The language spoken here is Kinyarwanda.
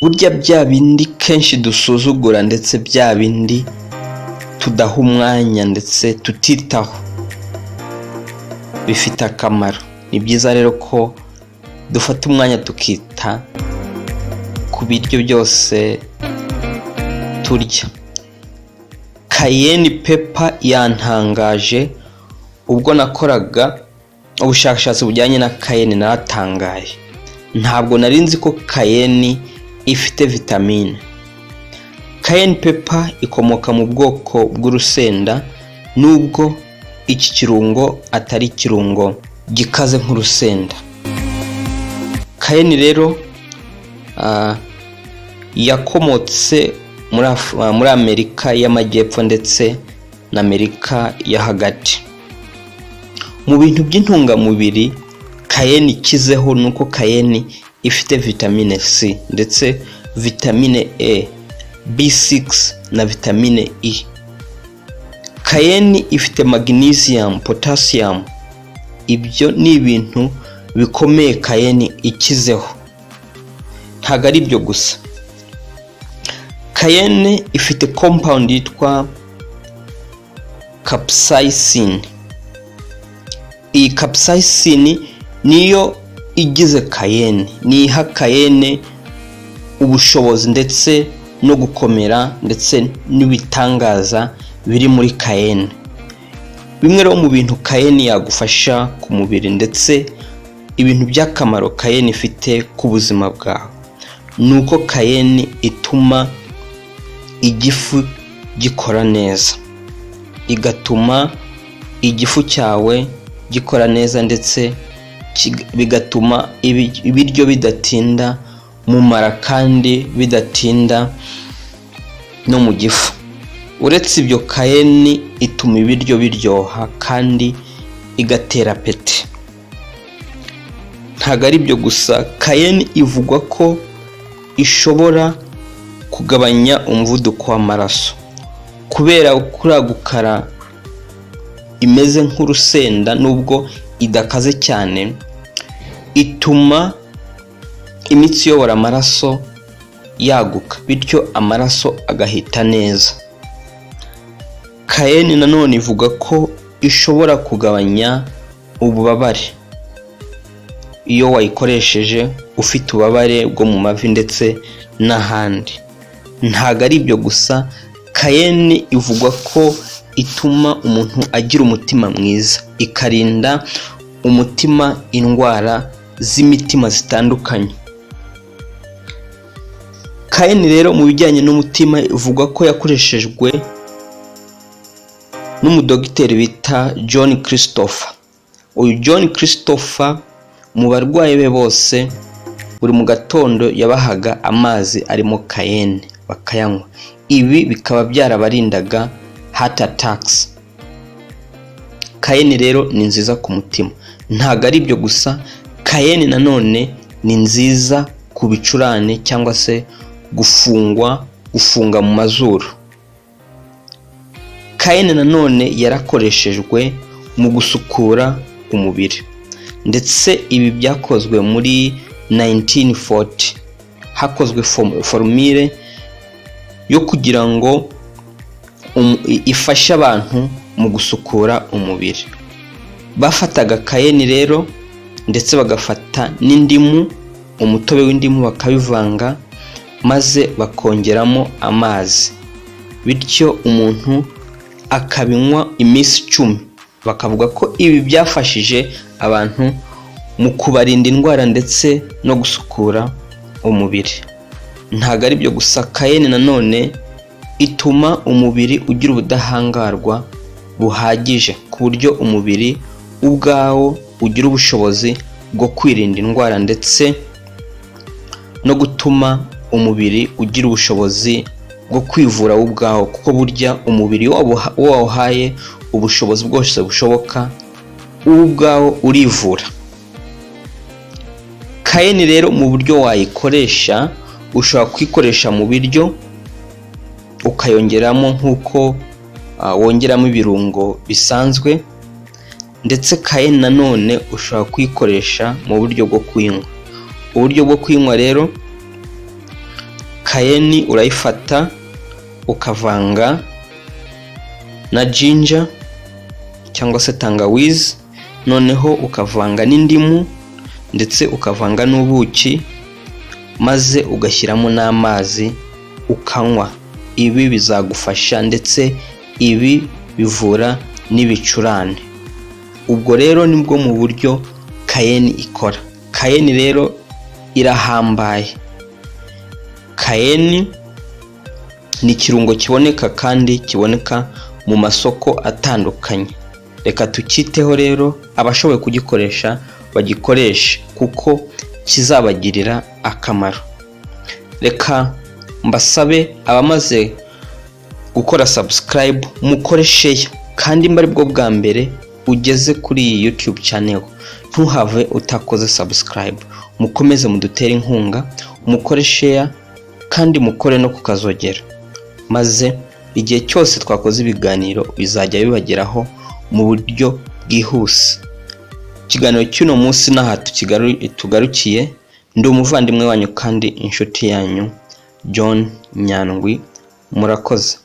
burya bya bindi kenshi dusuzugura ndetse bya bindi tudaha umwanya ndetse tutitaho bifite akamaro. Ni byiza rero ko dufata umwanya tukita ku biryo byose turya. Cayenne pepper yantangaje ubwo nakoraga ubushakashatsi bujyanye na cayenne, naratangaye. Ntabwo nari nzi ko cayenne ifite vitamine. Cayenne pepper ikomoka mu bwoko bw'urusenda, nubwo iki kirungo atari kirungo gikaze nk'urusenda. Cayenne rero yakomotse muri Amerika y'Amajyepfo ndetse na Amerika ya hagati. Mu bintu by'intungamubiri cayenne ikizeho nuko cayenne ifite vitamine C ndetse vitamine E, B6 na vitamine E. Cayenne ifite magnesium, potassium. Ibyo ni ibintu bikomeye cayenne ikizeho. Ntabwo ari ibyo gusa, cayenne ifite compound yitwa capsaicin. Iyi capsaicin niyo igize cayenne, niha cayenne ubushobozi ndetse no gukomera ndetse n'ibitangaza biri muri cayenne. Bimwe rero mu bintu cayenne yagufasha ku mubiri ndetse ibintu by'akamaro cayenne ifite ku buzima bwawe, nuko cayenne ituma igifu gikora neza, igatuma igifu cyawe gikora neza ndetse bigatuma ibiryo bidatinda mu mara kandi bidatinda no mu gifu. Uretse ibyo cayenne ituma ibiryo biryoha kandi igatera apeti. Ntabwo ari byo gusa, cayenne ivugwa ko ishobora kugabanya umuvuduko w'amaraso kubera kuragukara imeze nk'urusenda, nubwo idakaze cyane, ituma imitsi iyobora amaraso yaguka bityo amaraso agahita neza. Cayenne nanone ivuga ko ishobora kugabanya ububabare iyo wayikoresheje ufite ububabare bwo mu mavi ndetse n'ahandi. Ntabwo ari ibyo gusa, cayenne ivugwa ko ituma umuntu agira umutima mwiza, ikarinda umutima indwara z'imitima zitandukanye. Cayenne rero mu bijyanye n'umutima ivugwa ko yakoreshejwe n'umudogiteri bita John Christopher. Uyu John Christopher mu barwayi be bose buri mu gatondo yabahaga amazi arimo cayenne bakayanywa. Ibi bikaba byarabarindaga heart attacks. Cayenne rero ni nziza ku mutima. Ntabwo ari ibyo gusa, cayenne nanone ni nziza ku bicurane cyangwa se gufunga mu mazuru. Cayenne nanone yarakoreshejwe mu gusukura umubiri, ndetse ibi byakozwe muri 1940. Hakozwe formule yo kugira ngo ifashe abantu mu gusukura umubiri. Bafataga cayenne rero ndetse bagafata n'indimu, umutobe w'indimu bakabivanga maze bakongeramo amazi, bityo umuntu akabinywa iminsi 10. Bakavuga ko ibi byafashije abantu mu kubarinda indwara ndetse no gusukura umubiri. Ntabwo ari byo gusa, cayenne nanone ituma umubiri ugira ubudahangarwa buhagije ku buryo umubiri ubwawo ugira ubushobozi bwo kwirinda indwara ndetse no gutuma umubiri ugira ubushobozi bwo kwivura ubwawo, kuko burya umubiri wawuhaye ubushobozi bwose bushoboka ubwawo urivura. Cayenne rero mu buryo wayikoresha, ushobora kuyikoresha mu biryo ukayongeramo nk'uko wongeramo ibirungo bisanzwe, ndetse cayenne nanone ushobora kuyikoresha mu buryo bwo kuyinywa. Uburyo bwo kuyinywa rero Cayenne urayifata ukavanga na ginger cyangwa se tangawizi, noneho ukavanga n'indimu ndetse ukavanga n'ubuki, maze ugashyiramo n'amazi ukanywa. Ibi bizagufasha ndetse ibi bivura n'ibicurane. Ubwo rero nibwo mu buryo Cayenne ikora. Cayenne rero irahambaye. Cayenne ni ikirungo kiboneka kandi kiboneka mu masoko atandukanye. Reka tukiteho rero, abashoboye kugikoresha bagikoreshe kuko kizabagirira akamaro. Reka mbasabe abamaze gukora subscribe mukore share, kandi mba aribwo bwa mbere ugeze kuri iyi YouTube channel, ntuhave utakoze subscribe. Mukomeze mudutere inkunga, mukore share kandi mukore no kukazogera, maze igihe cyose twakoze ibiganiro bizajya bibageraho mu buryo bwihuse. Ikiganiro cy'uno munsi n'aha tugarukiye. Ndi umuvandimwe wanyu kandi inshuti yanyu John Nyandwi. Murakoze.